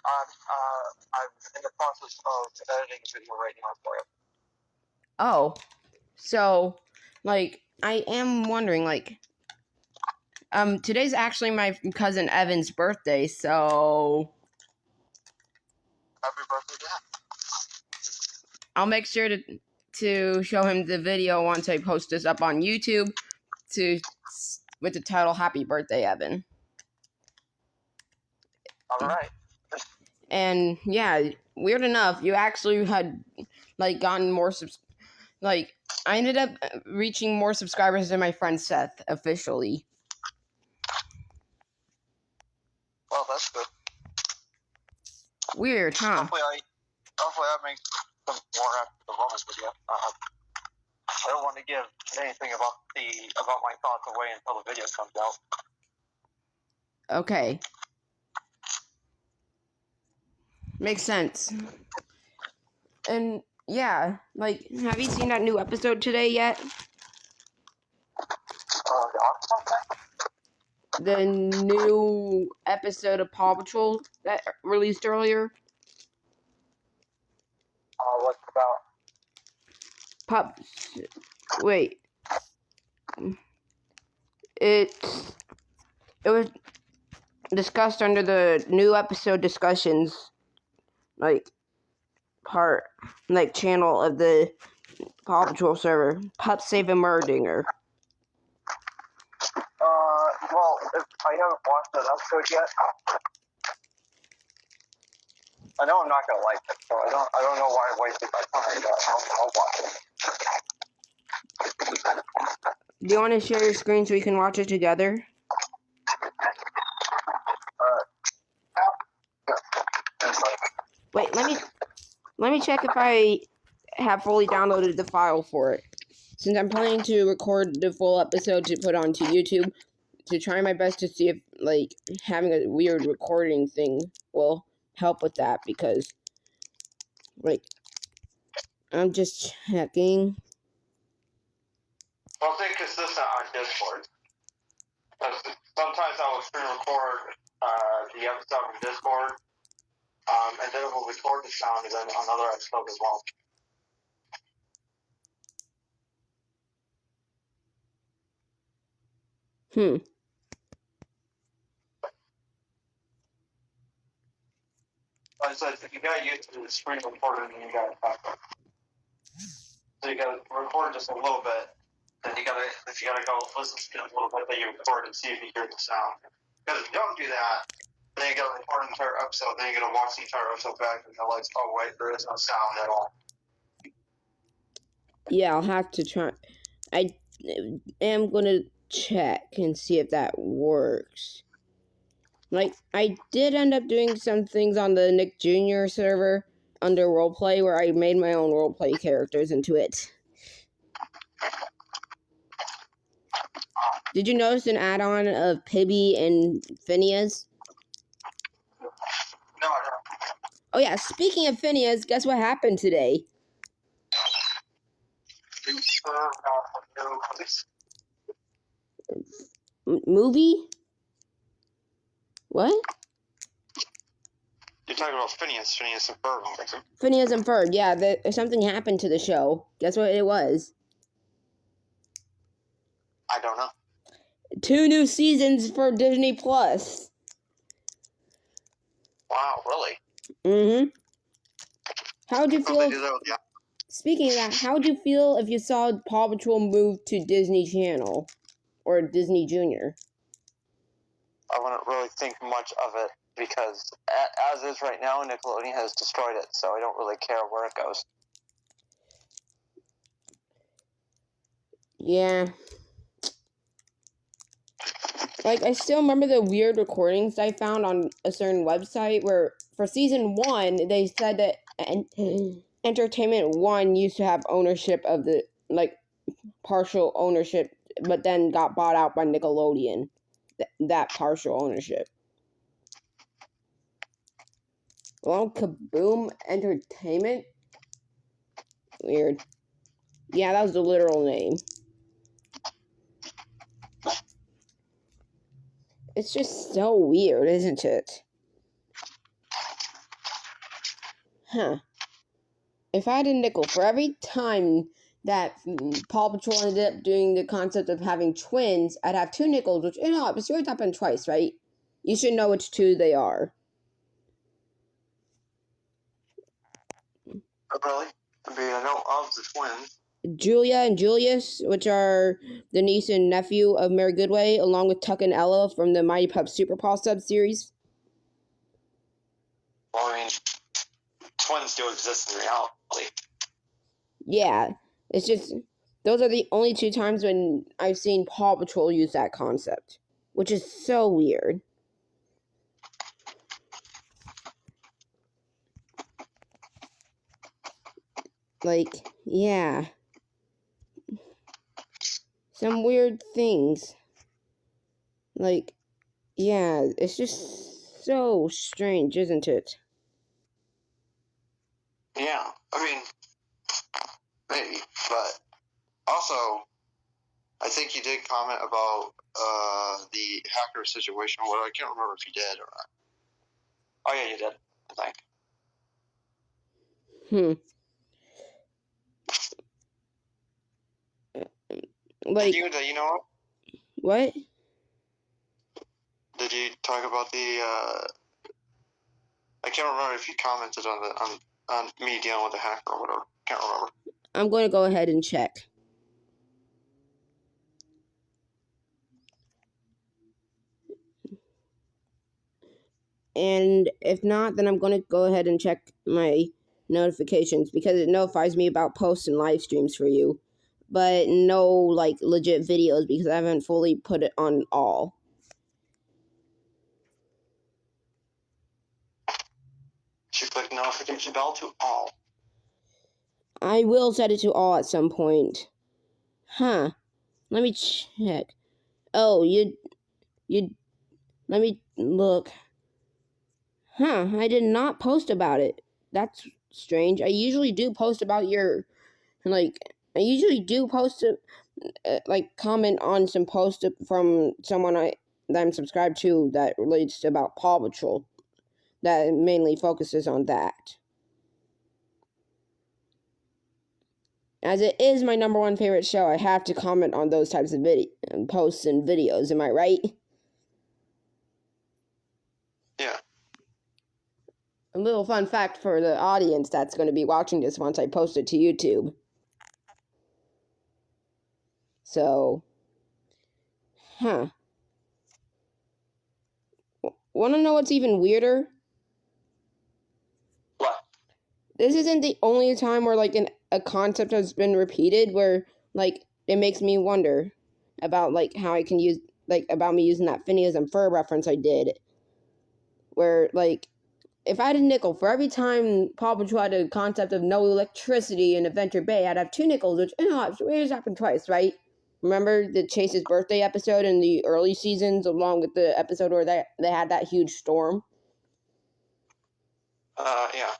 I'm in the process of editing a video right now for it. Oh, so, like, I am wondering, like, today's actually my cousin Evan's birthday, so Happy birthday to him. I'll make sure to show him the video once I post this up on YouTube with the title "Happy Birthday, Evan." All right. And yeah, weird enough, you actually had like gotten more I ended up reaching more subscribers than my friend Seth officially. Well, that's good. Weird, huh? Hopefully I make some more after the bonus video. I don't want to give anything about my thoughts away until the video comes out. Okay. Makes sense. And yeah, like, have you seen that new episode today yet? The new episode of Paw Patrol that released earlier? What's about? Wait. It was discussed under the new episode discussions, channel of the Paw Patrol server. Pup Save a Murdinger. Well, if I haven't watched that episode yet, I know I'm not gonna like it, so I don't know why I wasted my time, but I'll watch it. Do you want to share your screen so we can watch it together? Wait, let me check if I have fully downloaded the file for it. Since I'm planning to record the full episode to put onto YouTube, to try my best to see if, like, having a weird recording thing will help with that, because, like, I'm just checking. Well, stay consistent on Discord. Sometimes I will screen record the episode on Discord, and then it will record the sound and then another episode as well. So you gotta use the screen recorder and you gotta so you gotta record just a little bit, then you gotta go listen to it a little bit, then you record and see if you hear the sound. Because if you don't do that, then you gotta record an entire episode, then you gotta watch the entire episode back and you're like, oh wait, there is no sound at all. Yeah, I'll have to try. I am gonna check and see if that works. Like, I did end up doing some things on the Nick Jr. server under roleplay where I made my own roleplay characters into it. Did you notice an add-on of Pibby and Phineas? No, I don't. Oh yeah, speaking of Phineas, guess what happened today? Movie? What? You're talking about Phineas and Ferb. Phineas and Ferb, yeah, something happened to the show. Guess what it was? I don't know. 2 new seasons for Disney Plus. Wow, really? Mm-hmm. How would you feel? Yeah. Speaking of that, how would you feel if you saw Paw Patrol move to Disney Channel or Disney Junior? I wouldn't really think much of it because, as is right now, Nickelodeon has destroyed it, so I don't really care where it goes. Yeah. Like, I still remember the weird recordings I found on a certain website where, for season 1, they said that Entertainment One used to have ownership of the, like, partial ownership, but then got bought out by Nickelodeon. That partial ownership. Well, Kaboom Entertainment? Weird. Yeah, that was the literal name. It's just so weird, isn't it? If I had a nickel for every time that Paw Patrol ended up doing the concept of having twins, I'd have 2 nickels, which, it's already happened twice, right? You should know which 2 they are. Oh, really? I mean, I know of the twins. Julia and Julius, which are the niece and nephew of Mary Goodway, along with Tuck and Ella from the Mighty Pup Super Paw sub-series. Well, I mean, twins do exist in reality. Yeah, it's just, those are the only 2 times when I've seen Paw Patrol use that concept, which is so weird. Like, yeah. Some weird things. Like, yeah, it's just so strange, isn't it? Yeah, I mean, maybe, but also, I think you did comment about the hacker situation. Well, I can't remember if you did or not. Oh yeah, you did. I think. Like, did you know what? Did you talk about the? I can't remember if you commented on me dealing with the hacker or whatever. Can't remember. I'm going to go ahead and check. And if not, then I'm going to go ahead and check my notifications because it notifies me about posts and live streams for you. But no, like, legit videos because I haven't fully put it on all. Should click notification bell to all. I will set it to all at some point. Huh. Let me check. Oh, you, let me look. Huh, I did not post about it. That's strange. I usually do post about I usually do post comment on some post from someone that I'm subscribed to that relates to about Paw Patrol that mainly focuses on that. As it is my number 1 favorite show, I have to comment on those types of posts and videos. Am I right? Yeah. A little fun fact for the audience that's going to be watching this once I post it to YouTube. So, Want to know what's even weirder? What? This isn't the only time where a concept has been repeated where it makes me wonder about how I can use about me using that Phineas and Ferb reference I did. Where if I had a nickel for every time Paw Patrol had a concept of no electricity in Adventure Bay, I'd have 2 nickels, which it's happened twice, right? Remember the Chase's birthday episode in the early seasons, along with the episode where they had that huge storm? Yeah.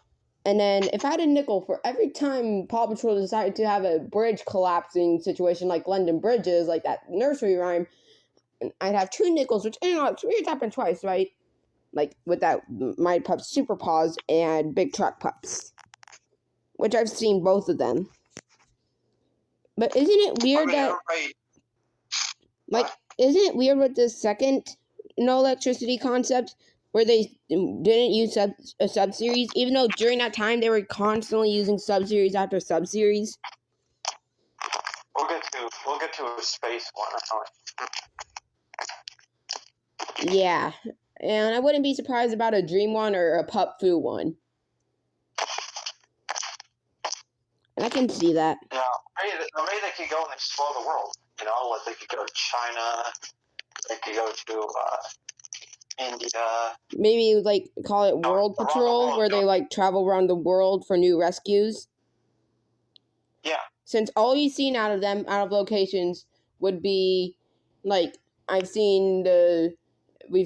And then if I had a nickel for every time Paw Patrol decided to have a bridge collapsing situation like London Bridges, like that nursery rhyme, I'd have 2 nickels, which it's happened twice, right? Like with that Mighty Pups Super Paws and Big Truck Pups, which I've seen both of them. But isn't it weird isn't it weird with the second no electricity concept where they didn't use a sub-series, even though during that time they were constantly using sub-series after sub-series? We'll get to a space one. Yeah, and I wouldn't be surprised about a Dream one or a Pup Foo one. And I can see that. Yeah, maybe they could go and explore the world. You know, like they could go to China, they could go to India. Maybe call it World Patrol, where they travel around the world for new rescues. Yeah. Since all you've seen out of locations would be we've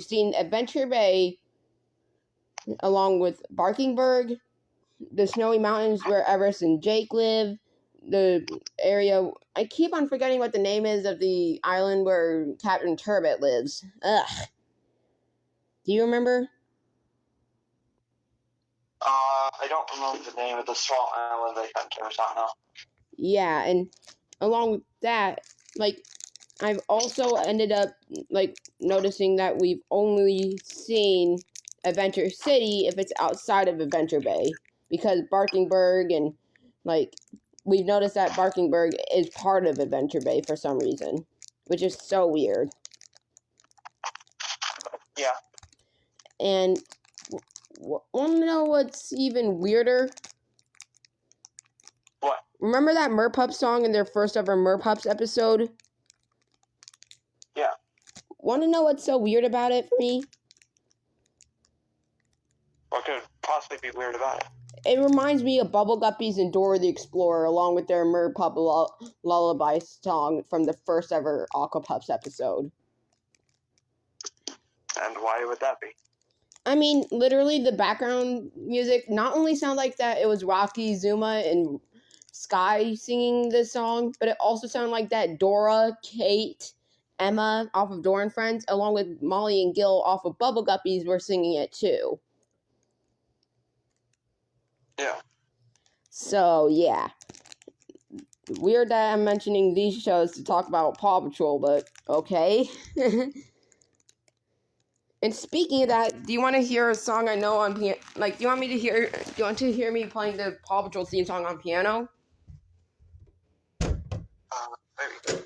seen Adventure Bay along with Barkingburg, the snowy mountains where Everest and Jake live, the area, I keep on forgetting what the name is of the island where Captain Turbot lives. Ugh. Do you remember? I don't remember the name of the small island they got to now. Yeah, and along with that, like, I've also ended up, like, noticing that we've only seen Adventure City if it's outside of Adventure Bay. Because Barkingburg and, like, we've noticed that Barkingburg is part of Adventure Bay for some reason. Which is so weird. Yeah. And want to know what's even weirder? What? Remember that Merpup song in their first ever Merpups episode? Yeah. Want to know what's so weird about it for me? What could possibly be weird about it? It reminds me of Bubble Guppies and Dora the Explorer, along with their Merpup lullaby song from the first ever Aquapups episode. And why would that be? I mean, literally, the background music not only sounded like that it was Rocky, Zuma, and Sky singing this song, but it also sounded like that Dora, Kate, Emma off of Dora and Friends, along with Molly and Gil off of Bubble Guppies were singing it too. Yeah. So, yeah. Weird that I'm mentioning these shows to talk about Paw Patrol, but okay. And speaking of that, do you want to hear a song I know on piano? Like, do you want to hear me playing the Paw Patrol theme song on piano? Maybe.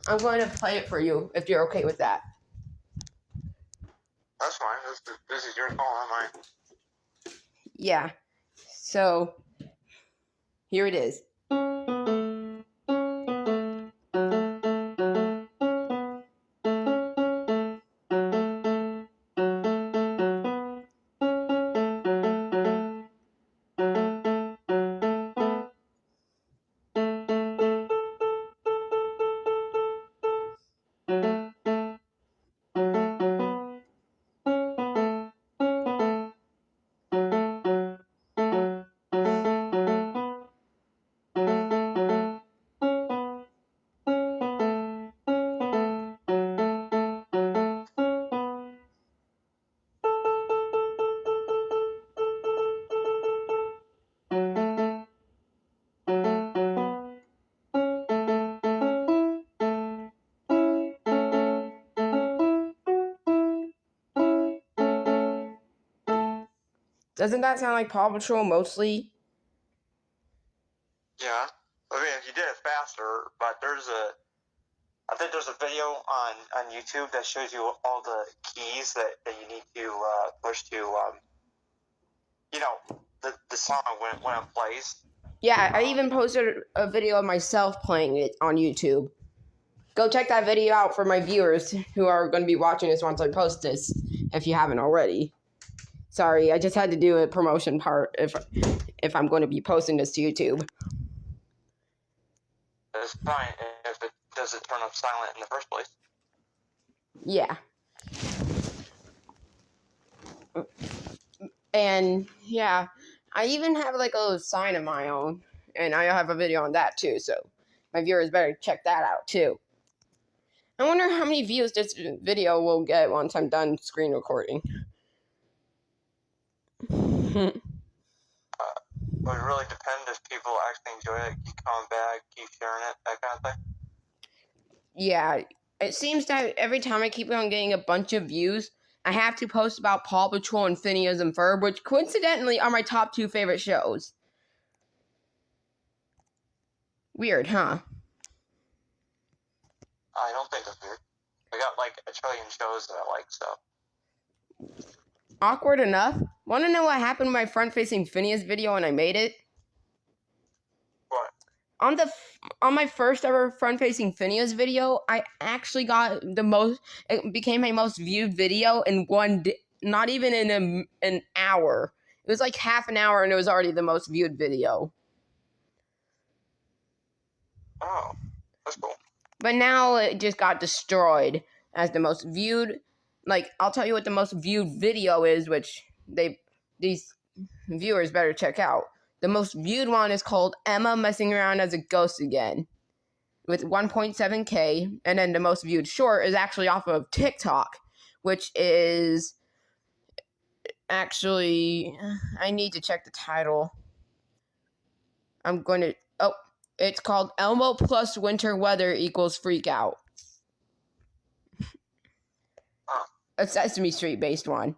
I'm going to play it for you if you're okay with that. That's fine. This is your call, not mine. Yeah. So, here it is. Doesn't that sound like Paw Patrol mostly? Yeah. I mean, if you did it faster, but I think there's a video on YouTube that shows you all the keys that you need to push to, the song when it plays. Yeah, I even posted a video of myself playing it on YouTube. Go check that video out for my viewers who are going to be watching this once I post this, if you haven't already. Sorry, I just had to do a promotion part if I'm going to be posting this to YouTube. It's fine if it doesn't turn up silent in the first place. Yeah. And yeah, I even have like a little sign of my own, and I have a video on that too, so my viewers better check that out too. I wonder how many views this video will get once I'm done screen recording. It would really depend if people actually enjoy it, keep coming back, keep sharing it, that kind of thing. Yeah, it seems that every time I keep on getting a bunch of views, I have to post about Paw Patrol and Phineas and Ferb, which coincidentally are my top 2 favorite shows. Weird, huh? I don't think it's weird. I got like a trillion shows that I like, so. Awkward enough. Want to know what happened with my front-facing Phineas video when I made it? What? On my first ever front-facing Phineas video, I actually got it became my most viewed video in one day, not even in an hour. It was like half an hour and it was already the most viewed video. Oh, that's cool. But now it just got destroyed as the most viewed. Like, I'll tell you what the most viewed video is, which these viewers better check out. The most viewed one is called Emma Messing Around as a Ghost Again with 1.7K. And then the most viewed short is actually off of TikTok, which is actually, I need to check the title. I'm going to. Oh, it's called Elmo plus winter weather equals freak out. A Sesame Street based one.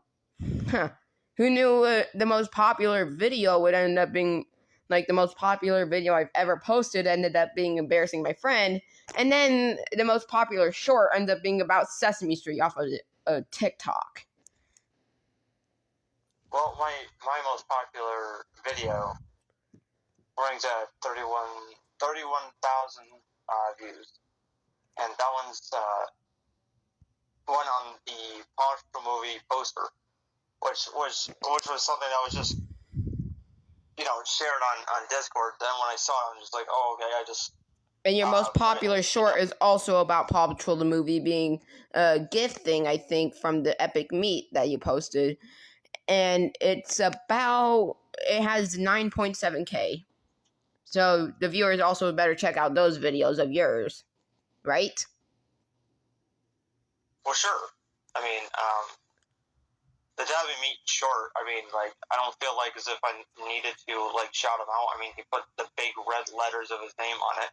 Huh. Who knew the most popular video would end up being like the most popular video I've ever posted ended up being embarrassing my friend, and then the most popular short ends up being about Sesame Street off of TikTok. Well, my most popular video ranks at 31,000 views, and that one's one on the Paw Patrol movie poster, which was something that was just shared on Discord. Then when I saw it, I was just like, oh, okay, I just. And your most popular short is also about Paw Patrol the movie being a gift thing, I think, from the Epic Meet that you posted. And it has 9.7K. So the viewers also better check out those videos of yours, right? Well, sure. I mean, the Dabby Meat short, I mean, like, I don't feel like as if I needed to, like, shout him out. I mean, he put the big red letters of his name on it.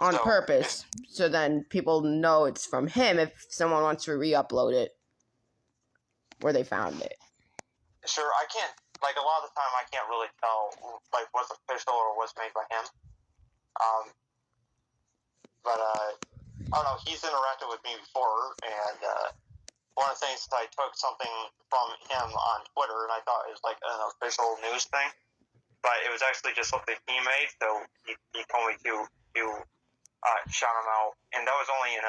On purpose. So then people know it's from him if someone wants to re-upload it where they found it. Sure, I can't, like, a lot of the time I can't really tell, like, what's official or what's made by him. But I don't know, he's interacted with me before, and one of the things is I took something from him on Twitter, and I thought it was, like, an official news thing. But it was actually just something he made, so he told me to shout him out. And that was only in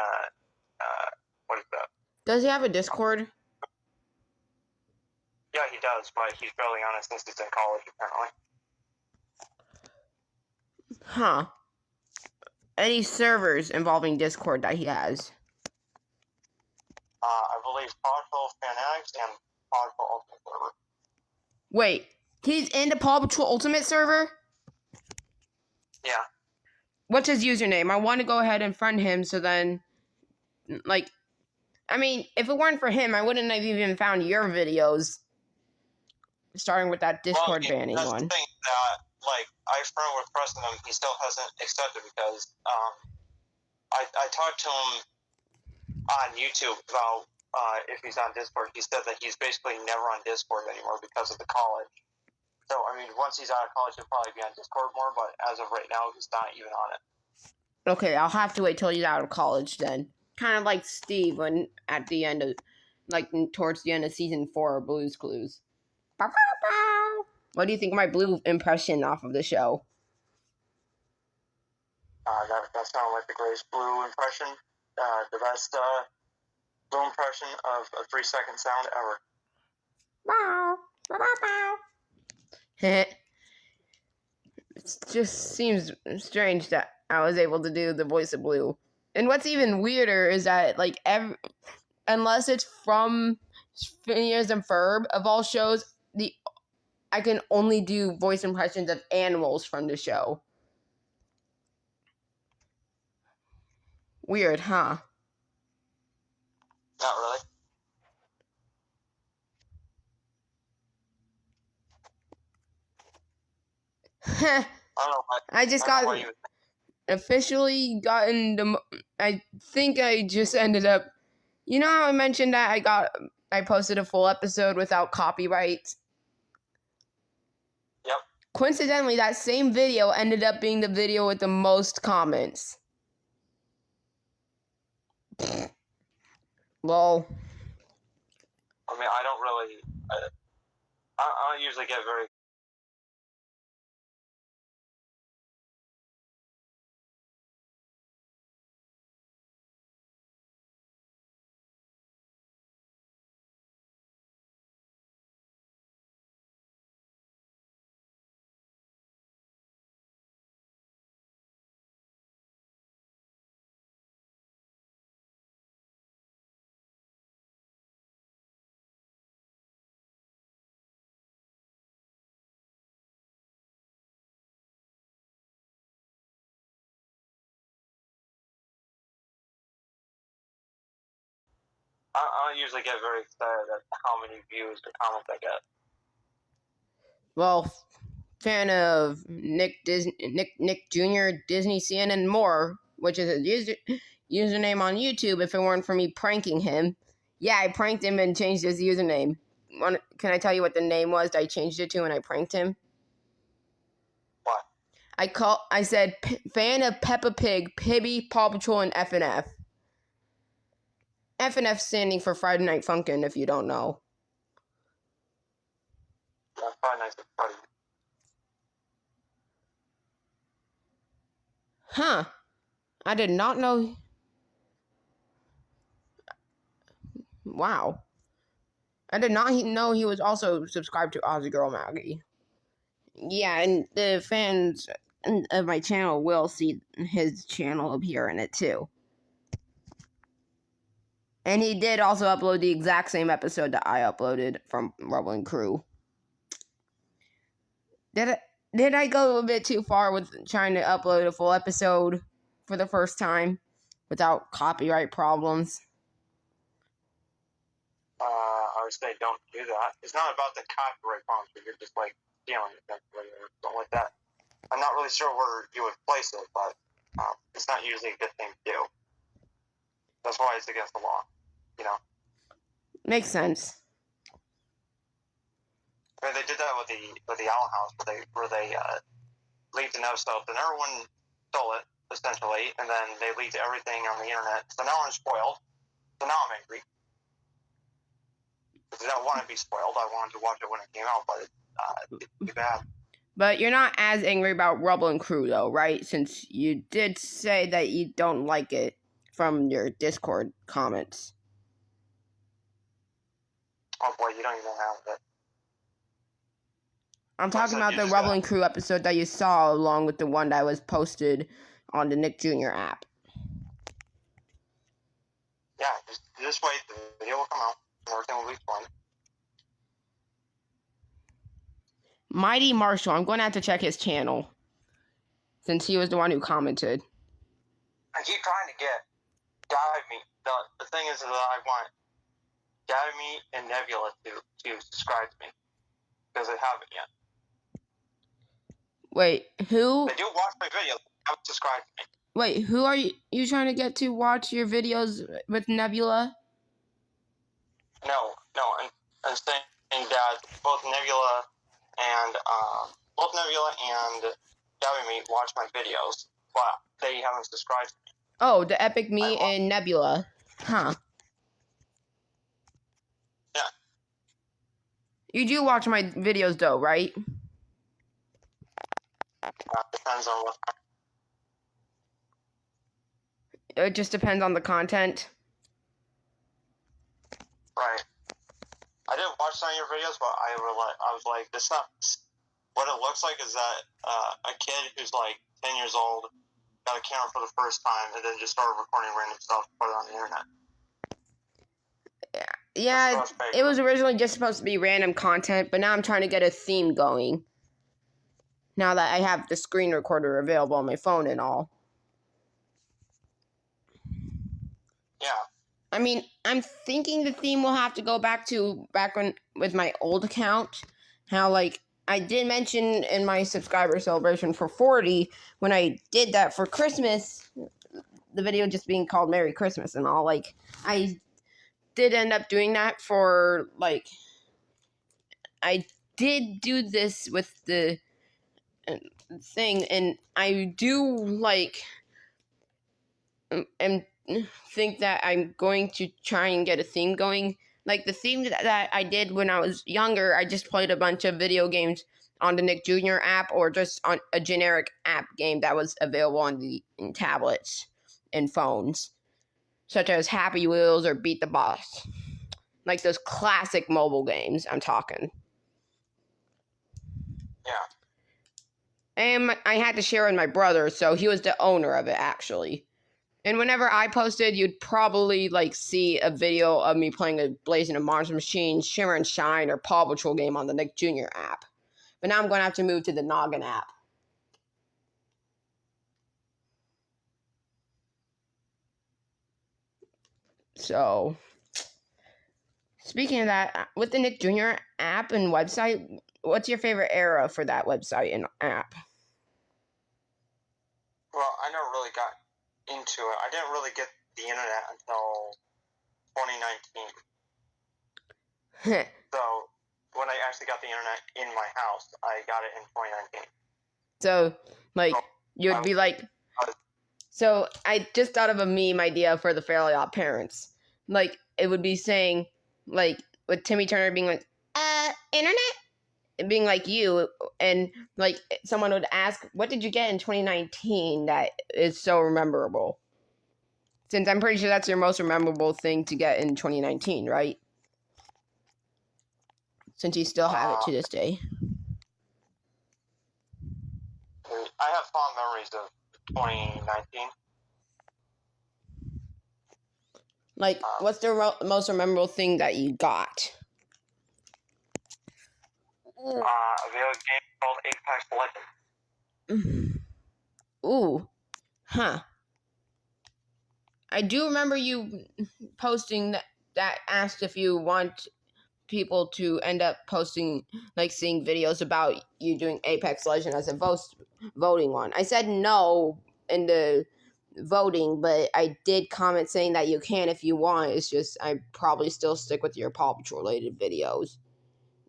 what is that? Does he have a Discord? Yeah, he does, but he's barely on it since he's in college, apparently. Huh. Any servers involving Discord that he has? I believe Paw Patrol Fanatics and Paw Patrol Ultimate Server. Wait, he's in the Paw Patrol Ultimate server? Yeah. What's his username? I want to go ahead and friend him so then, like, I mean, if it weren't for him, I wouldn't have even found your videos. Starting with that Discord banning that's one. The thing that, like, I friend requested him, he still hasn't accepted because I talked to him on YouTube about if he's on Discord. He said that he's basically never on Discord anymore because of the college. So, I mean, once he's out of college, he'll probably be on Discord more, but as of right now, he's not even on it. Okay, I'll have to wait till he's out of college then. Kind of like Steve when at the end of, like, towards the end of season 4 of Blue's Clues. Bow, bow, bow. What do you think of my Blue impression off of the show? That sounded like the greatest Blue impression. The best Blue impression of a 3-second sound ever. Bow, bow, bow, bow. It just seems strange that I was able to do the voice of Blue. And what's even weirder is that, like, unless it's from Phineas and Ferb, of all shows, I can only do voice impressions of animals from the show. Weird, huh? Not really. I don't know why. I just got officially gotten the. I think I just ended up. You know how I mentioned that I posted a full episode without copyright? Yep. Coincidentally, that same video ended up being the video with the most comments. Lol. I mean, I don't really. I don't usually get very I don't usually get very excited at how many views or comments I get. Well, fan of Nick Jr. Disney CNN More, which is a username on YouTube. If it weren't for me pranking him, yeah, I pranked him and changed his username. Can I tell you what the name was that I changed it to when I pranked him? What? I said fan of Peppa Pig, Pibby, Paw Patrol, and FNF. FNF standing for Friday Night Funkin', if you don't know. That's probably nice to party. Huh. I did not know. Wow. I did not know he was also subscribed to Aussie Girl Maggie. Yeah, and the fans of my channel will see his channel appear in it too. And he did also upload the exact same episode that I uploaded from Rumbling Crew. Did I go a bit too far with trying to upload a full episode for the first time without copyright problems? I would say don't do that. It's not about the copyright problems, but you're just like stealing it or something like that. I'm not really sure where you would place it, but it's not usually a good thing to do. That's why it's against the law, you know. Makes sense. I mean, they did that with the Owl House, where they leaked an episode, and everyone stole it essentially, and then they leaked everything on the internet. So now I'm spoiled. So now I'm angry. Because I don't want to be spoiled. I wanted to watch it when it came out, but it's too bad. But you're not as angry about Rumbling Crew, though, right? Since you did say that you don't like it from your Discord comments. Oh boy, you don't even have it. I'm talking about the Rumbling Crew episode that you saw, along with the one that was posted on the Nick Jr. app. Yeah, just wait. The video will come out. Everything will be fine. Mighty Marshall, I'm going to have to check his channel, since he was the one who commented. I keep trying to get Dive Meat. The thing is that I want Dive Meat and Nebula to subscribe to me, because they haven't yet. Wait, who? They do watch my videos, they haven't subscribed to me. Wait, who are you trying to get to watch your videos with Nebula? No, I'm saying that both Nebula and Dive Meat watch my videos, but they haven't subscribed to me. Oh, the Epic Me and Nebula. Huh. Yeah. You do watch my videos though, right? Depends on what. It just depends on the content. Right. I didn't watch some of your videos, but I was like, this not. What it looks like is that a kid who's like 10 years old got a camera for the first time and then just started recording random stuff and put it on the internet. Yeah, it was originally just supposed to be random content, but now I'm trying to get a theme going. Now that I have the screen recorder available on my phone and all. Yeah. I mean, I'm thinking the theme will have to go back when with my old account. How, like, I did mention in my subscriber celebration for 40, when I did that for Christmas, the video just being called Merry Christmas and all, like, I did end up doing that for, like, I did do this with the thing, and I do, like, and think that I'm going to try and get a theme going. Like the theme that I did when I was younger, I just played a bunch of video games on the Nick Jr. app or just on a generic app game that was available on tablets and phones, such as Happy Wheels or Beat the Boss. Like those classic mobile games, I'm talking. Yeah. And I had to share with my brother, so he was the owner of it, actually. And whenever I posted, you'd probably, like, see a video of me playing a Blazing a Monster Machine, Shimmer and Shine, or Paw Patrol game on the Nick Jr. app. But now I'm going to have to move to the Noggin app. So, Speaking of that, with the Nick Jr. app and website, what's your favorite era for that website and app? Well, I never really got into it. I didn't really get the internet until 2019. So when I actually got the internet in my house, I got it in 2019. So, like, you would be like, so I just thought of a meme idea for the Fairly Odd Parents. Like, it would be saying, like, with Timmy Turner being like, internet? And being like you, and, like, someone would ask, what did you get in 2019 that is so memorable? Since I'm pretty sure that's your most memorable thing to get in 2019, right? Since you still have it to this day. I have fond memories of 2019. Like, what's the most memorable thing that you got? A video game called Apex Legends. Ooh. Huh. I do remember you posting that asked if you want people to end up posting, like, seeing videos about you doing Apex Legends as a voting one. I said no in the voting, but I did comment saying that you can if you want. It's just I probably still stick with your Paw Patrol related videos.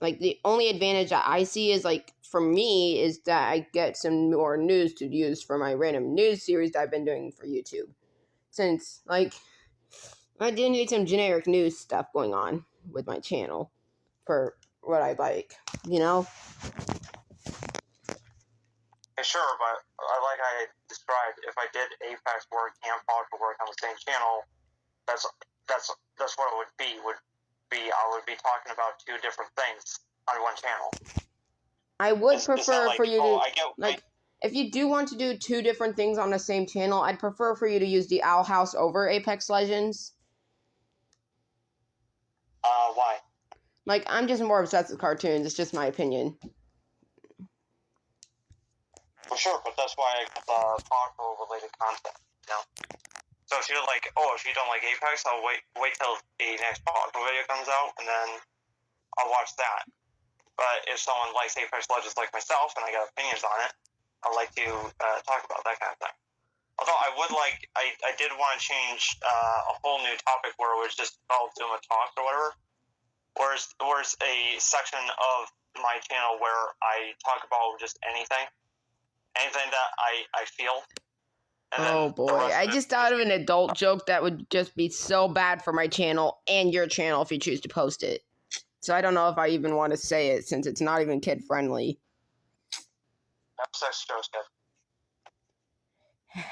Like, the only advantage that I see is, like, for me, is that I get some more news to use for my random news series that I've been doing for YouTube. Since, like, I do need some generic news stuff going on with my channel for what I like, you know? Sure, but like I described, if I did Apex work and Paw Patrol work on the same channel, that's what it would be. I would be talking about two different things on one channel. I would prefer for you to, if you do want to do two different things on the same channel, I'd prefer for you to use the Owl House over Apex Legends. Why? Like, I'm just more obsessed with cartoons. It's just my opinion. For sure, but that's why I got the Paw Patrol related content, you know? So if you're like, if you don't like Apex, I'll wait till the next Paw Patrol video comes out, and then I'll watch that. But if someone likes Apex Legends like myself, and I got opinions on it, I'd like to talk about that kind of thing. Although I did want to change a whole new topic where it was just called Zuma Talks or whatever. Where's a section of my channel where I talk about just anything that I feel. Oh boy, I just thought of an adult joke that would just be so bad for my channel and your channel if you choose to post it. So I don't know if I even want to say it since it's not even kid friendly. Sex jokes, good.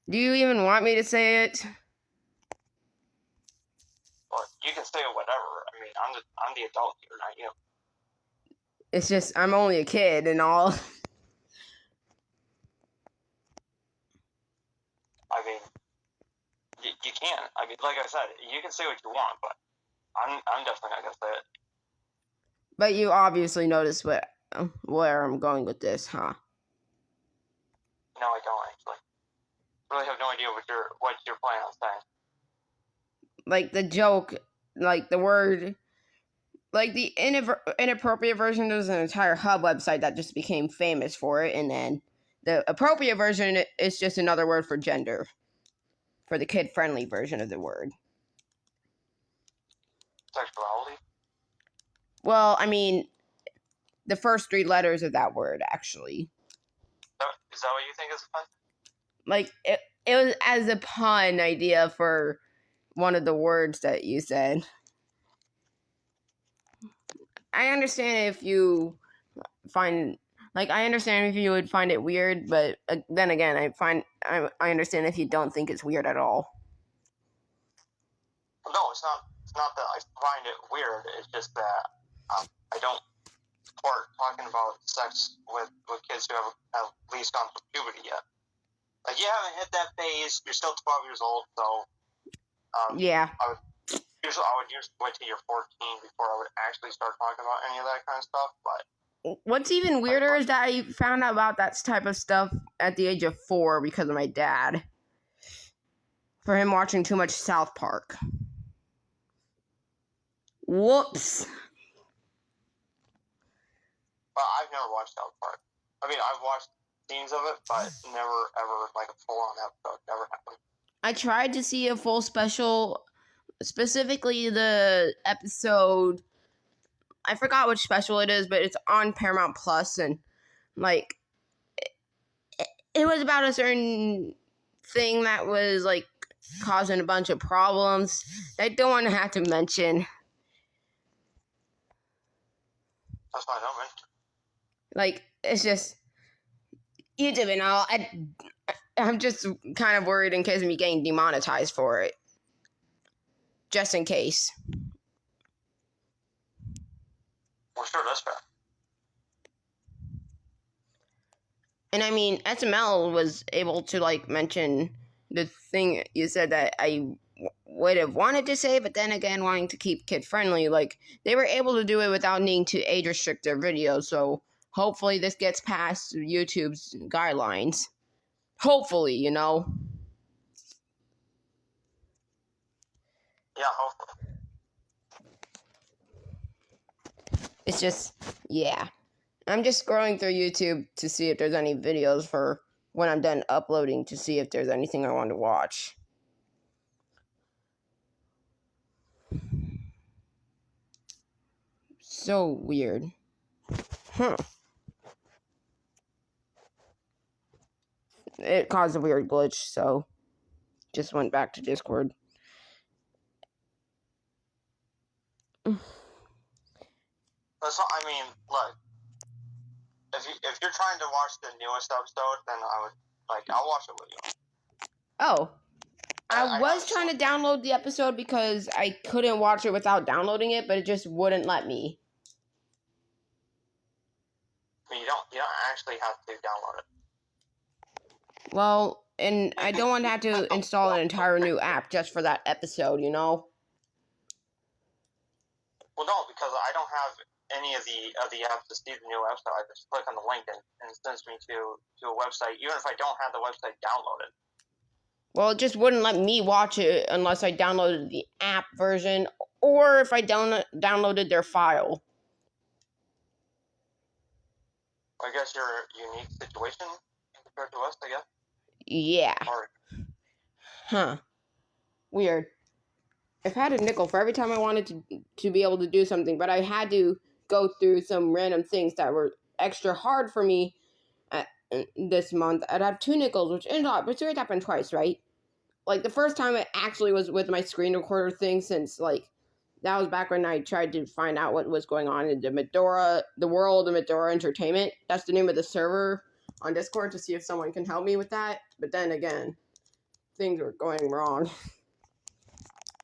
Do you even want me to say it? Well, you can say it whatever. I mean, I'm the adult here, not you. It's just I'm only a kid and all. I mean, you can. I mean, like I said, you can say what you want, but I'm definitely not gonna say it. But you obviously noticed where I'm going with this, huh? No, I don't actually. I really have no idea what you're planning on saying. Like the joke, like the word, like the inappropriate version. There's an entire hub website that just became famous for it, and then the appropriate version is just another word for gender, for the kid-friendly version of the word. Sexuality? Well, I mean, the first three letters of that word, actually. Is that what you think is fun? Like, it was as a pun idea for one of the words that you said. I understand if you I understand if you would find it weird, but then again, I understand if you don't think it's weird at all. No, it's not that I find it weird. It's just that I don't support talking about sex with kids who have at least gone through puberty yet. Like, you haven't hit that phase. You're still 12 years old, so yeah. I would usually wait till you're 14 before I would actually start talking about any of that kind of stuff. But what's even weirder is that I found out about that type of stuff at the age of 4 because of my dad. For him watching too much South Park. Whoops. But I've never watched South Park. I mean, I've watched scenes of it, but never ever like a full-on episode. Never happened. I tried to see a full special, specifically the episode. I forgot which special it is, but it's on Paramount Plus, and like it was about a certain thing that was like causing a bunch of problems. I don't want to have to mention. That's fine, don't mention. Like it's just YouTube and all. I'm just kind of worried in case of me getting demonetized for it. Just in case. Well, sure, that's fair. And I mean, SML was able to like mention the thing you said that I would have wanted to say, but then again, wanting to keep kid friendly, like they were able to do it without needing to age restrict their videos. So hopefully, this gets past YouTube's guidelines. Hopefully, you know. Yeah, hopefully. It's just, yeah. I'm just scrolling through YouTube to see if there's any videos for when I'm done uploading to see if there's anything I want to watch. So weird. Huh. It caused a weird glitch, so just went back to Discord. That's all, I mean, look. If you're trying to watch the newest episode, then I'll watch it with you. Oh. I was trying to download the episode because I couldn't watch it without downloading it, but it just wouldn't let me. I mean, you don't actually have to download it. Well, and I don't want to have to install an entire new app just for that episode, you know? Well, no, because I don't have any of the apps to see the new episode. I just click on the link and it sends me to a website, even if I don't have the website downloaded. Well, it just wouldn't let me watch it unless I downloaded the app version or if I downloaded their file. I guess you're a unique situation compared to us, I guess. Yeah. Or, huh. Weird. I've had a nickel for every time I wanted to be able to do something, but I had to go through some random things that were extra hard for me this month. I'd have 2 nickels, which it happened twice, right? Like, the first time it actually was with my screen recorder thing, since, like, that was back when I tried to find out what was going on in the world of Medora Entertainment. That's the name of the server on Discord, to see if someone can help me with that. But then again, things were going wrong.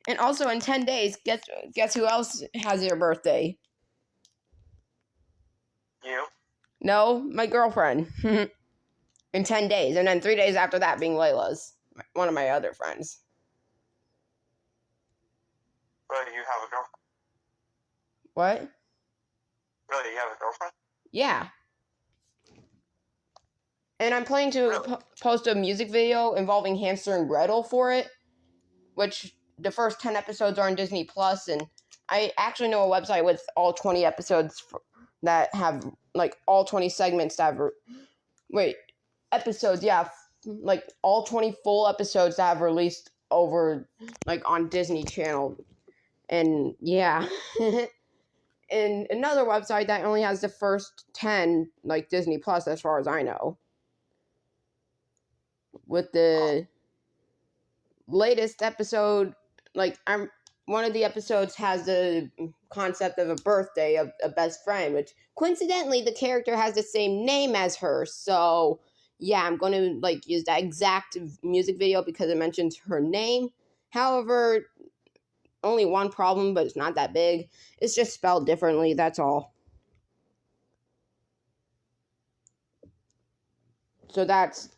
And also in 10 days, guess who else has their birthday? you? No, my girlfriend. In 10 days. And then 3 days after that being Layla's, one of my other friends. Really, you have a girlfriend? What? Really, you have a girlfriend? Yeah. And I'm planning to post a music video involving Hamster and Gretel for it, which the first 10 episodes are on Disney Plus, and I actually know a website with all 20 episodes that have, like, all 20 segments that have, episodes, yeah, like, all 20 full episodes that have released over, like, on Disney Channel, and, yeah. And another website that only has the first 10, like, Disney Plus, as far as I know. With the latest episode, like, one of the episodes has the concept of a birthday of a best friend, which coincidentally the character has the same name as her. So yeah, I'm going to, like, use that exact music video because it mentions her name. However, only one problem, but it's not that big. It's just spelled differently, that's all. So that's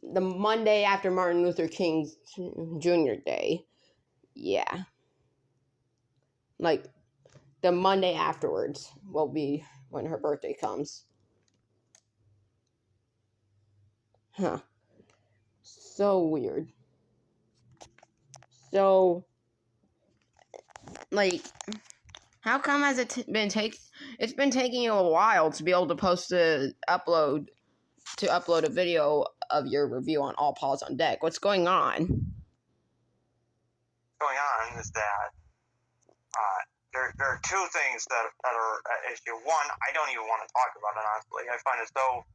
the Monday after Martin Luther King Jr. Day. Yeah. Like, the Monday afterwards will be when her birthday comes. Huh. So weird. So, like, how come has it it's been taking you a while to be able to upload a video of your review on All Paws on Deck? What's going on? Going on is that there are two things that are at issue. One, I don't even want to talk about it, honestly. I find it so,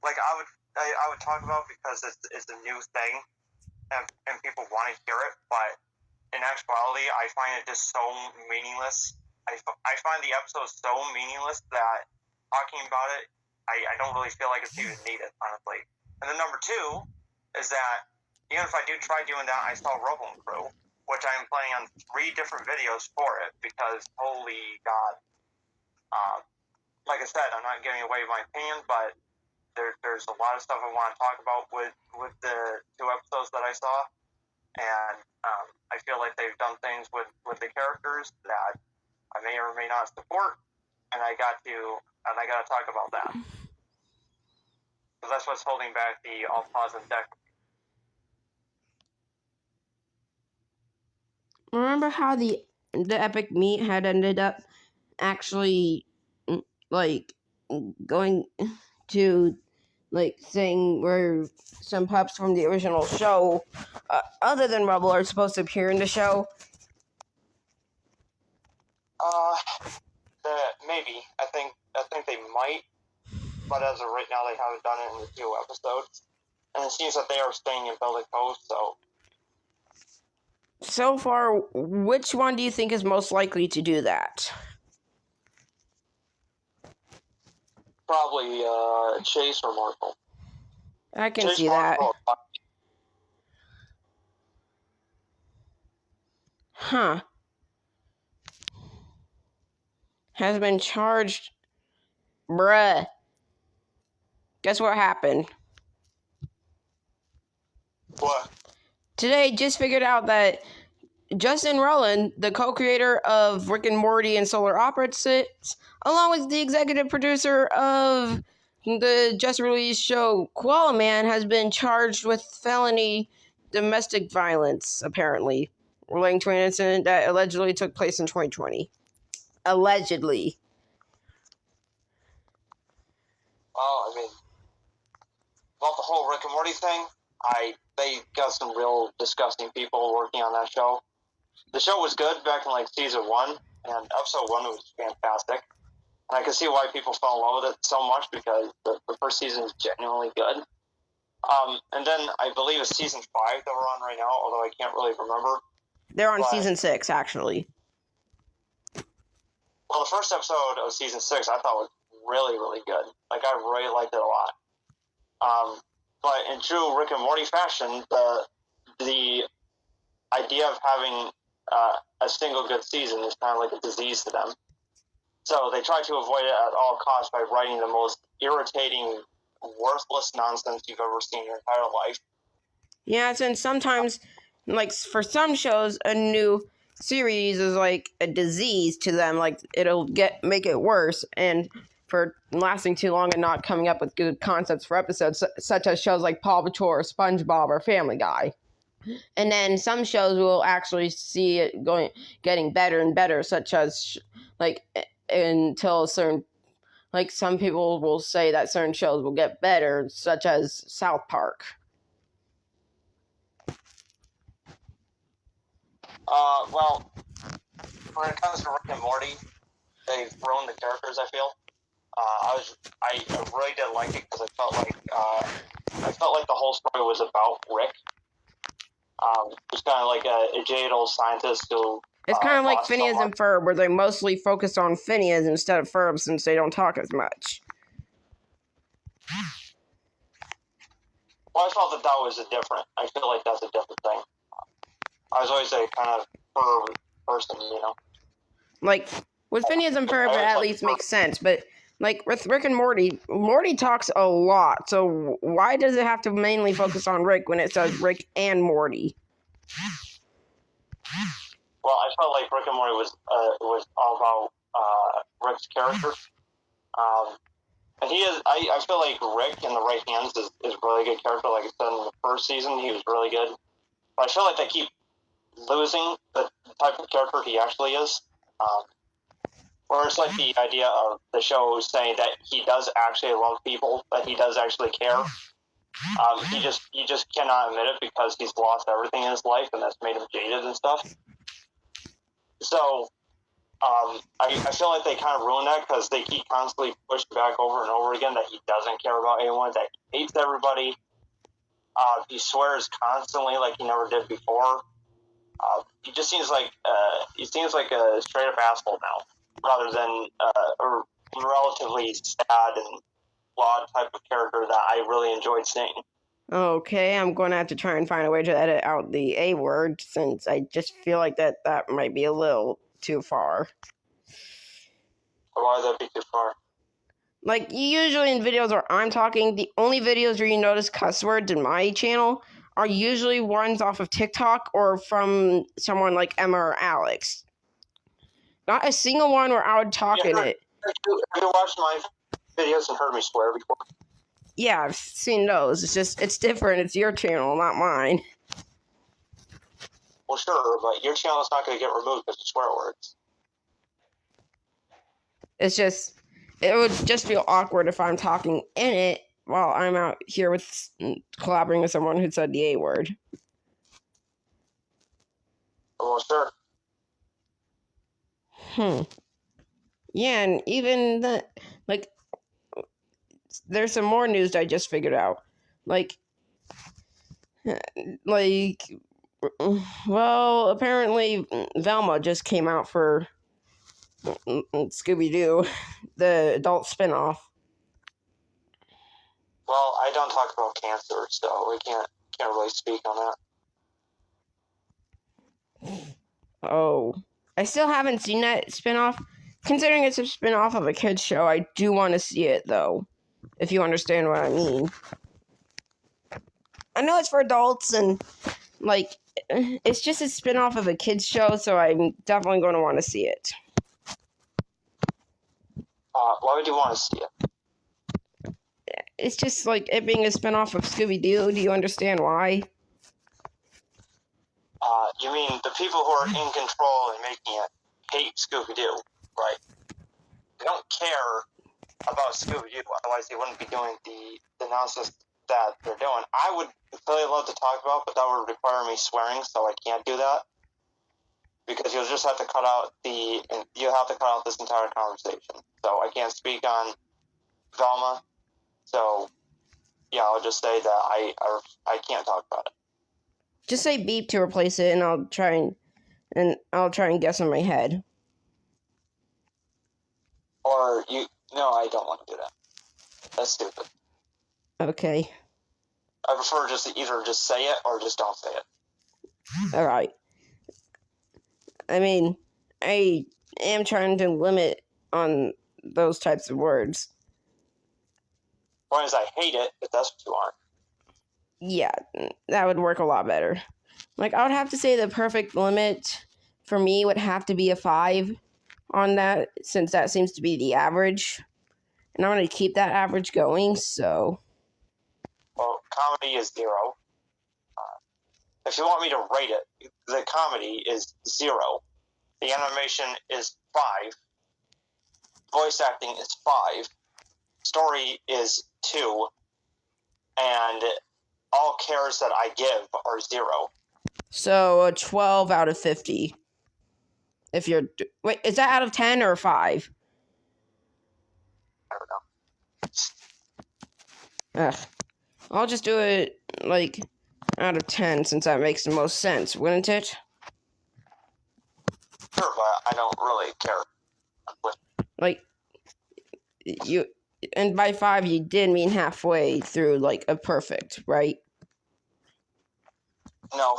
like, I would talk about because it's a new thing and people want to hear it, but in actuality, I find it just so meaningless. I find the episode so meaningless that talking about it, I don't really feel like it's even needed, honestly. And then number two is that even if I do try doing that, I saw Robo and Crew, which I'm planning on 3 different videos for it because, holy God. Like I said, I'm not giving away my opinion, but there's a lot of stuff I want to talk about with the 2 episodes that I saw. And I feel like they've done things with the characters that I may or may not support, and I got to talk about that. So that's what's holding back the All Paws on Deck. Remember how the epic meet had ended up actually like going to like saying where some pups from the original show, other than Rubble, are supposed to appear in the show? Maybe. I think they might, but as of right now, they haven't done it in the 2 episodes, and it seems that they are staying in Belgic Coast. So far, which one do you think is most likely to do that? Probably Chase or Marshall. I can see that. Huh. Has been charged. Bruh. Guess what happened? What? Today, just figured out that Justin Roiland, the co-creator of Rick and Morty and Solar Opposites, along with the executive producer of the just released show Koala Man, has been charged with felony domestic violence, apparently, relating to an incident that allegedly took place in 2020. Allegedly. Well, I mean, about the whole Rick and Morty thing, they got some real disgusting people working on that show. The show was good back in like season 1, and episode 1 was fantastic. And I can see why people fell in love with it so much because the first season is genuinely good. And then I believe it's season 5 that we're on right now, although I can't really remember. They're on season 6, actually. Well, the first episode of season 6 I thought was really, really good. Like, I really liked it a lot. But in true Rick and Morty fashion, the idea of having a single good season is kind of like a disease to them. So they try to avoid it at all costs by writing the most irritating, worthless nonsense you've ever seen in your entire life. Yeah, and sometimes, like, for some shows, a new series is like a disease to them. Like, it'll make it worse, and for lasting too long and not coming up with good concepts for episodes, such as shows like Paw Patrol or SpongeBob or Family Guy. And then some shows will actually see it getting better and better, such as until a certain, like, some people will say that certain shows will get better, such as South Park. Well, when it comes to Rick and Morty, they've ruined the characters, I feel. I really didn't like it because I felt like the whole story was about Rick. It's kind of like a jaded old scientist who... It's kind of like Phineas and Ferb, where they mostly focus on Phineas instead of Ferb since they don't talk as much. Well, I felt that was I feel like that's a different thing. I was always a kind of Ferb person, you know? Like, with Phineas and Ferb, it at least makes sense, but, like, with Rick and Morty, Morty talks a lot, so why does it have to mainly focus on Rick when it says Rick and Morty? Well, I felt like Rick and Morty was all about Rick's character. And he is. I feel like Rick in the right hands is a really good character. Like I said in the first season, he was really good. But I feel like they keep losing the type of character he actually is. Or it's like the idea of the show saying that he does actually love people, that he does actually care. He just cannot admit it because he's lost everything in his life, and that's made him jaded and stuff. So, I feel like they kind of ruin that because they keep constantly pushing back over and over again that he doesn't care about anyone, that he hates everybody. He swears constantly like he never did before. He just seems like a straight up asshole now, rather than a relatively sad and flawed type of character that I really enjoyed seeing. Okay, I'm going to have to try and find a way to edit out the A word, since I just feel like that might be a little too far. Why would that be too far? Like, usually in videos where I'm talking, the only videos where you notice cuss words in my channel are usually ones off of TikTok or from someone like Emma or Alex. Not a single one where I would talk in it. Have you watched my videos and heard me swear before? Yeah, I've seen those. It's different. It's your channel, not mine. Well, sure, but your channel's not going to get removed because of swear words. It would just feel awkward if I'm talking in it while I'm out here collaborating with someone who said the A word. Well, sure. Yeah, and even there's some more news I just figured out. Well, apparently Velma just came out for Scooby-Doo, the adult spinoff. Well, I don't talk about cancer, so we can't really speak on that. Oh, I still haven't seen that spinoff. Considering it's a spinoff of a kids show, I do want to see it though, if you understand what I mean. I know it's for adults and it's just a spinoff of a kids show, so I'm definitely going to want to see it. Why would you want to see it? It's just like it being a spinoff of Scooby-Doo. Do you understand why? You mean the people who are in control and making it hate Scooby-Doo, right? They don't care about Scooby-Doo, otherwise they wouldn't be doing the nonsense that they're doing. I would really love to talk about, but that would require me swearing, so I can't do that. Because you'll just have to cut out this entire conversation. So I can't speak on Velma. So yeah, I'll just say that I can't talk about it. Just say beep to replace it, and I'll try and guess in my head. Or no, I don't want to do that. That's stupid. Okay. I prefer either just say it or just don't say it. Alright. I mean, I am trying to limit on those types of words. Point is, I hate it, if that's what you want. Yeah, that would work a lot better. I would have to say the perfect limit for me would have to be a 5 on that, since that seems to be the average. And I'm going to keep that average going, so... Well, comedy is 0. If you want me to rate it, the comedy is 0. The animation is 5. Voice acting is 5. Story is 2. And all cares that I give are 0. So a 12 out of 50. If you're... Wait, is that out of 10 or 5? I don't know. Ugh. I'll just do it, out of 10, since that makes the most sense, wouldn't it? Sure, but I don't really care. And by 5, you did mean halfway through, a perfect, right? No.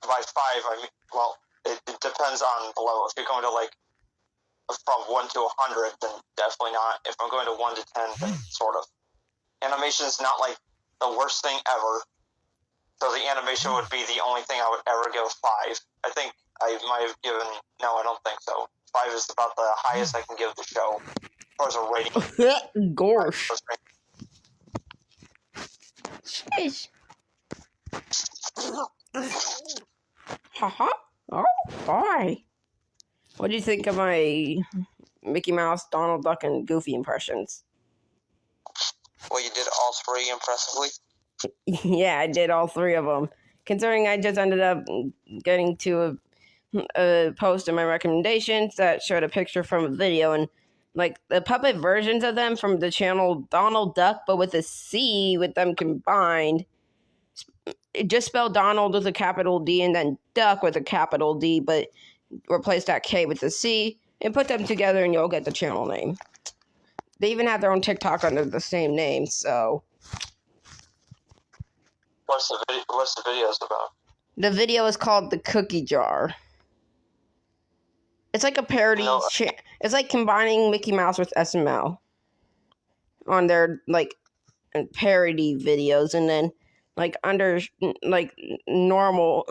By 5, I mean, well, it depends on below. If you're going to, from 1 to 100, then definitely not. If I'm going to 1 to 10, then sort of. Animation is not, the worst thing ever. So the animation would be the only thing I would ever give a 5. I think I might have given... No, I don't think so. 5 is about the highest I can give the show. As far as a rating. Gosh. Sheesh. Haha. Oh. Why? What do you think of my Mickey Mouse, Donald Duck, and Goofy impressions? Well, you did all three impressively. Yeah, I did all three of them. Considering I just ended up getting to a post in my recommendations that showed a picture from a video, and like the puppet versions of them from the channel Donald Duck, but with a C with them combined. It just spelled Donald with a capital D and then Duck with a capital D, but replace that K with a C and put them together and you'll get the channel name. They even have their own TikTok under the same name, so. What's the videos about? The video is called The Cookie Jar. It's like a parody. No. It's like combining Mickey Mouse with SML on their like parody videos, and then like under like normal,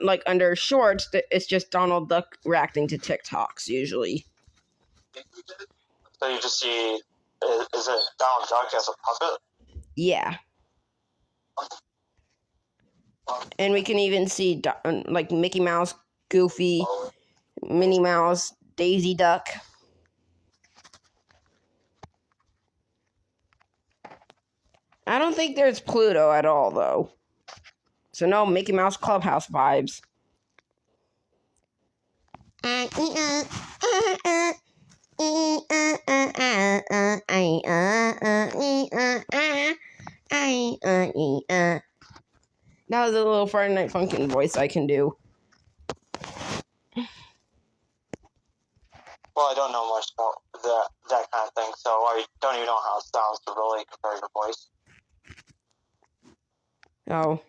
like under shorts, it's just Donald Duck reacting to TikToks usually. So you just see, is it Donald Duck as a puppet? Yeah. And we can even see like Mickey Mouse, Goofy, Minnie Mouse, Daisy Duck. I don't think there's Pluto at all, though. So no Mickey Mouse Clubhouse vibes. That was a little Friday Night Funkin' voice I can do. Well, I don't know much about that kind of thing, so I don't even know how it sounds to really compare your voice. Oh.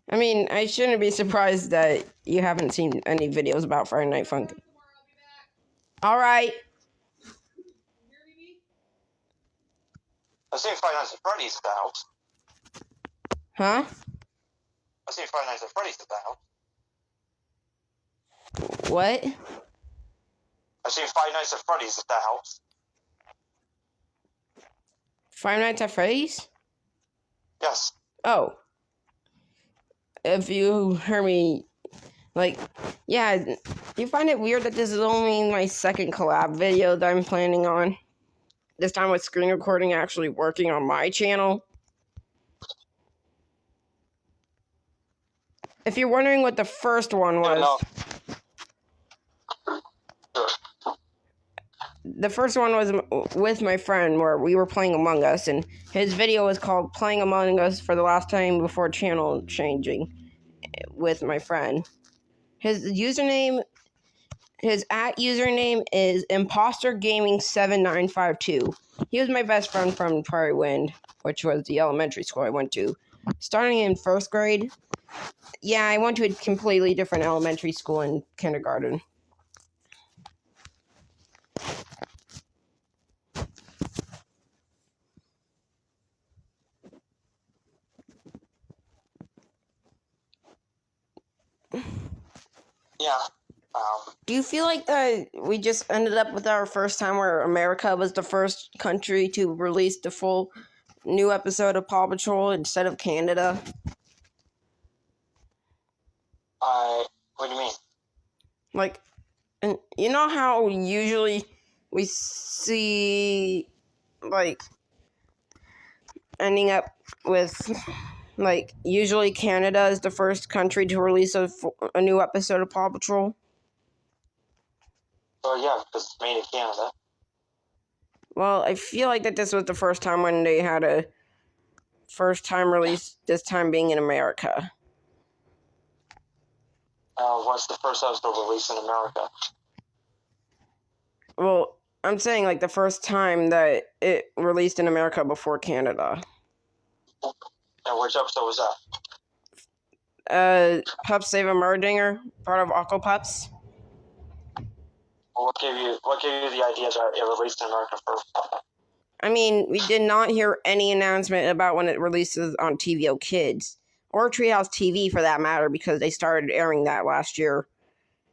I mean, I shouldn't be surprised that you haven't seen any videos about Friday Night Funkin'. Alright. I've seen Five Nights at Freddy's at the house. Huh? I've seen Five Nights at Freddy's at the house. What? I've seen Five Nights at Freddy's at the house. Five Nights at Freddy's? Yes. Oh. If you heard me, like, yeah, you find it weird that this is only my second collab video that I'm planning on? This time with screen recording actually working on my channel? If you're wondering what the first one was, the first one was with my friend where we were playing Among Us, and his video was called Playing Among Us for the Last Time Before Channel Changing with my friend. His username, his @username is impostergaming7952. He was my best friend from Prairie Wind, which was the elementary school I went to. Starting in first grade, yeah, I went to a completely different elementary school in kindergarten. Yeah. Do you feel like that we just ended up with our first time where America was the first country to release the full new episode of Paw Patrol instead of Canada? What do you mean? Like, and you know how usually we see, like, ending up with, like, usually Canada is the first country to release a new episode of Paw Patrol? Well, yeah, because it's made in Canada. Well, I feel like that this was the first time when they had a first time release, this time being in America. What's the first episode released in America? Well, I'm saying like the first time that it released in America before Canada. And which episode was that? Pups Save a Murdinger, part of Aqua Pups. What gave you the idea that it released in America first? I mean, we did not hear any announcement about when it releases on TVO Kids, or Treehouse TV for that matter, because they started airing that last year.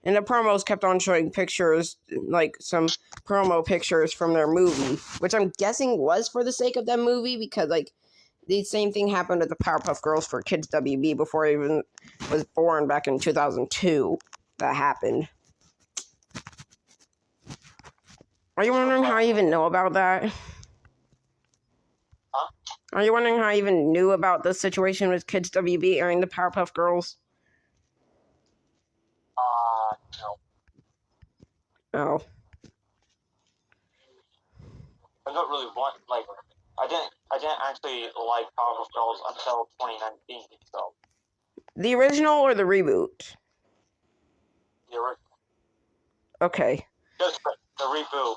And the promos kept on showing pictures, like some promo pictures from their movie, which I'm guessing was for the sake of that movie, because like the same thing happened with the Powerpuff Girls for Kids WB before I even was born back in 2002. that happened. Are you wondering how I even know about that? Huh? Are you wondering how I even knew about the situation with Kids WB airing the Powerpuff Girls? No. Oh. I don't really want, like, I didn't actually like Powerpuff Girls until 2019, so. The original or the reboot? The original. Okay. Just the reboot.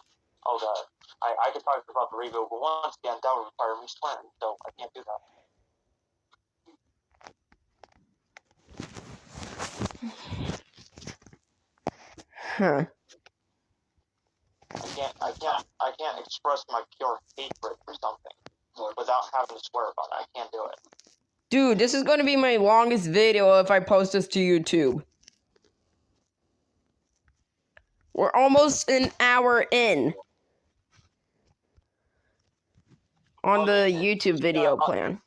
Oh god. I could talk about the reboot, but once again, that would require me swearing, so I can't do that. Huh. I can't express my pure hatred for something without having to swear about it. I can't do it. Dude, this is going to be my longest video if I post this to YouTube. We're almost an hour in on the YouTube video plan.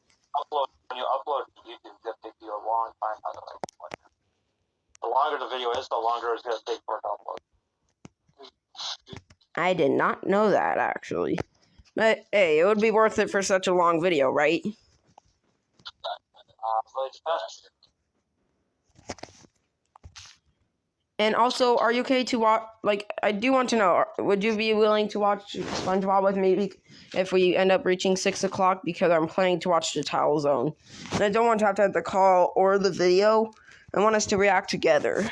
When you upload to YouTube, it's going to take you a long time, by the way. The longer the video is, the longer it's going to take for it to upload. I did not know that, actually. But, hey, it would be worth it for such a long video, right? Really depends. And also, are you okay to watch, like, I do want to know, would you be willing to watch SpongeBob with me if we end up reaching 6 o'clock? Because I'm planning to watch the Towel Zone. And I don't want to have the call or the video. I want us to react together.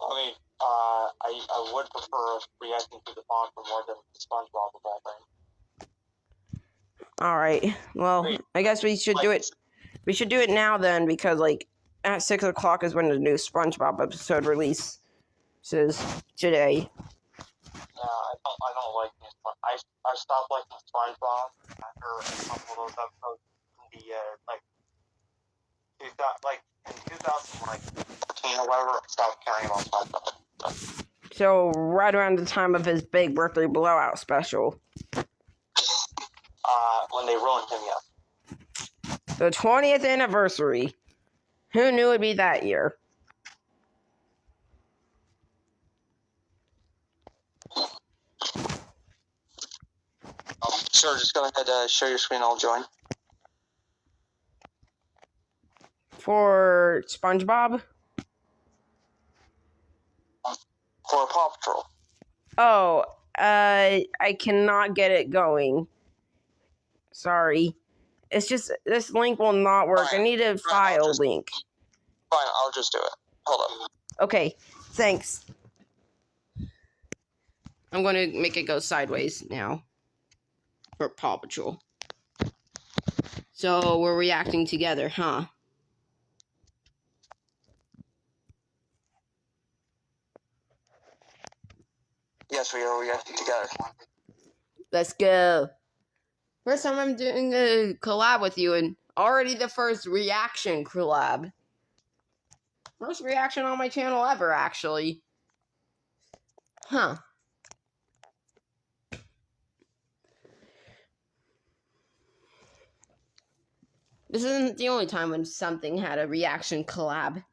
I mean, I would prefer reacting to the Bond for more than the SpongeBob of all things. Alright, well, I guess we should do it. We should do it now then, because, like, at 6 o'clock is when the new SpongeBob episode releases today. Yeah, I don't like this one. I stopped liking SpongeBob after a couple of those episodes in the in 2014 or whatever. I stopped caring about SpongeBob. So right around the time of his big birthday blowout special. When they ruined him, yeah. The 20th anniversary. Who knew it'd be that year? Sure, just go ahead, share your screen, I'll join. For SpongeBob? For Paw Patrol. Oh, I cannot get it going. Sorry. It's just, this link will not work. Fine. I need a file link. Fine, I'll just do it. Hold on. Okay, thanks. I'm going to make it go sideways now. For Paw Patrol. So, we're reacting together, huh? Yes, we are reacting together. Let's go. First time I'm doing a collab with you, and already the first reaction collab. First reaction on my channel ever, actually. Huh. This isn't the only time when something had a reaction collab.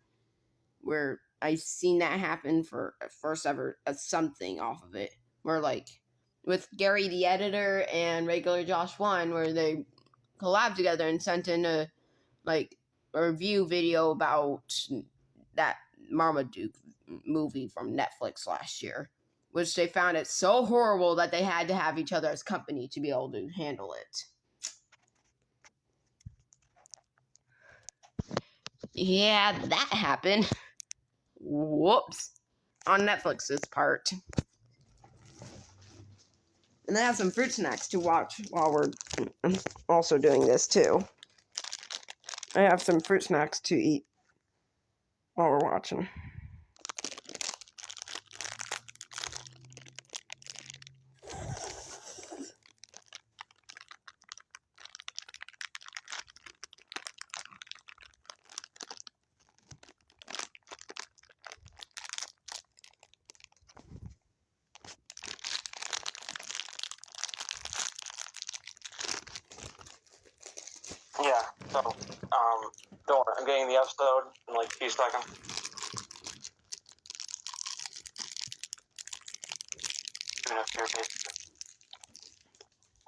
Where I seen that happen for first ever something off of it. Where, like, with Gary the editor and regular Josh 1, where they collabed together and sent in a review video about that Marmaduke movie from Netflix last year, which they found it so horrible that they had to have each other as company to be able to handle it. Yeah, that happened. Whoops. On Netflix's part. And I have some fruit snacks to watch while we're also doing this, too. I have some fruit snacks to eat while we're watching. Yeah, so, Don't worry, I'm getting the episode in like a few seconds.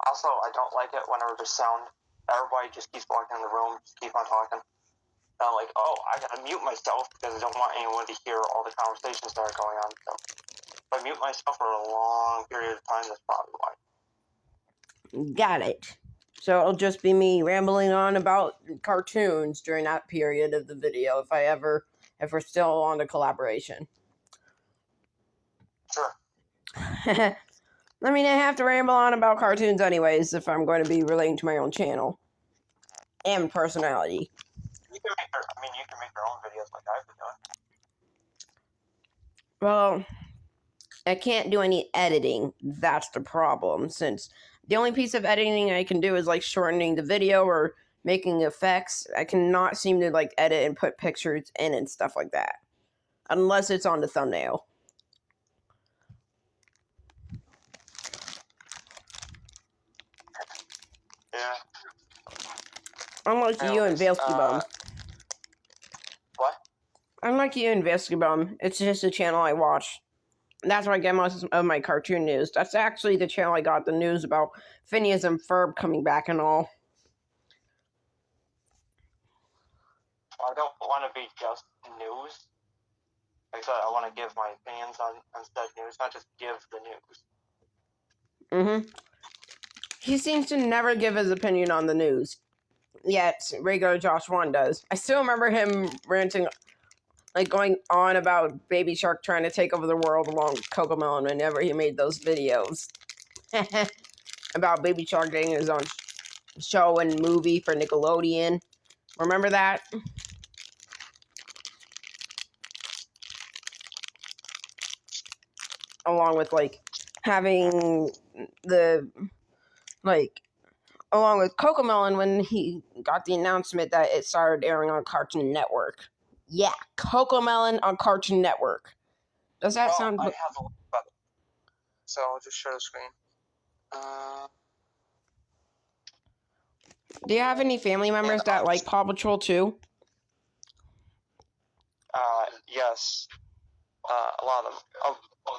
Also, I don't like it whenever there's sound. Everybody just keeps walking in the room, just keep on talking. And I'm like, oh, I gotta mute myself because I don't want anyone to hear all the conversations that are going on. So if I mute myself for a long period of time, that's probably why. Got it. So it'll just be me rambling on about cartoons during that period of the video if we're still on the collaboration. Sure. I mean, I have to ramble on about cartoons anyways if I'm going to be relating to my own channel and personality. You can make your own videos like I've been doing. Well, I can't do any editing. That's the problem, since the only piece of editing I can do is like shortening the video or making effects. I cannot seem to like edit and put pictures in and stuff like that, unless it's on the thumbnail. Yeah. Unlike you and Valskybum. What? Unlike you and Valskybum, it's just a channel I watch. That's where I get most of my cartoon news. That's actually the channel I got the news about Phineas and Ferb coming back and all. I don't want to be just news. Like I said, I want to give my opinions on said news, not just give the news. He seems to never give his opinion on the news. Yet, regular Josh 1 does. I still remember him ranting, like going on about Baby Shark trying to take over the world along with Cocomelon whenever he made those videos. About Baby Shark getting his own show and movie for Nickelodeon. Remember that? Along with, like, having the, like, along with Cocomelon when he got the announcement that it started airing on Cartoon Network. Yeah, Cocomelon on Cartoon Network. Does that sound... I have a look about it. So I'll just share the screen. Do you have any family members that like Paw Patrol too? Yes. A lot of them.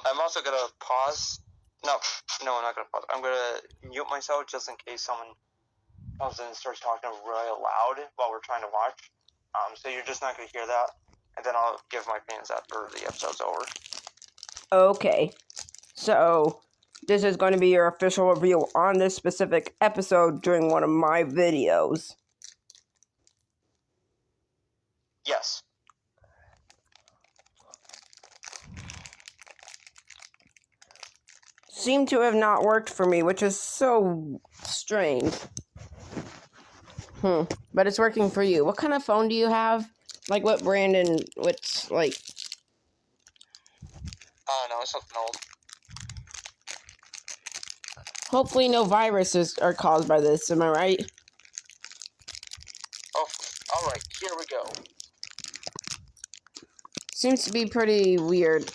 I'm also gonna pause. No, I'm not gonna pause. I'm gonna mute myself just in case someone comes in and starts talking really loud while we're trying to watch. So you're just not gonna hear that, and then I'll give my opinions after the episode's over. Okay. So, this is going to be your official review on this specific episode during one of my videos. Yes. Seemed to have not worked for me, which is so strange. But it's working for you. What kind of phone do you have? Like, what brand and what's, like... Oh, no, it's something old. Hopefully no viruses are caused by this, am I right? Oh, alright, here we go. Seems to be pretty weird.